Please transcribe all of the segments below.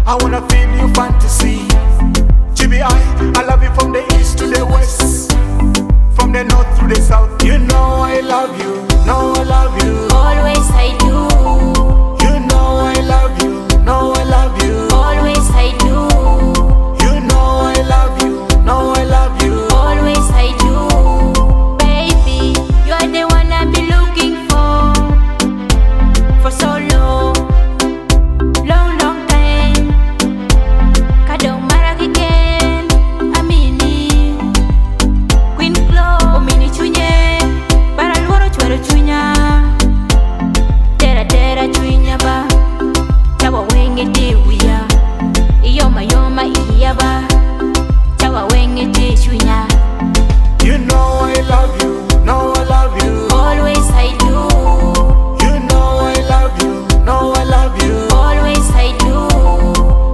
I wanna feel your fantasy. GBI, I love you from the east to the west, from the north to the south. You know I love you, know I love you. Always I do. You know I love you, know I love you. Always I do. You know I love you, know I love you. Always I do. Baby, you are the one I've been looking for so long, long time. Kadong maragiken, amini. Queen Claw, omini chunye, para luoro chuero chunya. Tera chunya ba, chawa wenge tiwia. Iyoma iya ba, chawa wenge ti chunya. You know I love you, know I love you. Always I do. You know I love you, know I love you. Always I do.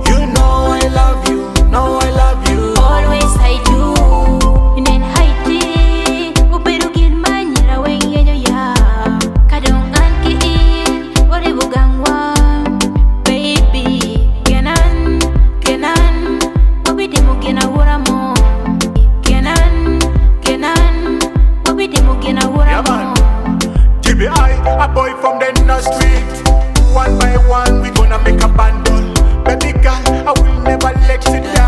You know I love you, know I love you. Always I do. Nen haiti, upirugin manyira wengenyo ya. Kadong anki in, wari bugangwa. Baby, kenan, obidi mugina wuramo. Kenan, obidi mugina Yeah, man. wuramo. GBI, a boy from the inner street. One by one, we gonna make a bundle. Baby girl, I will never let you down.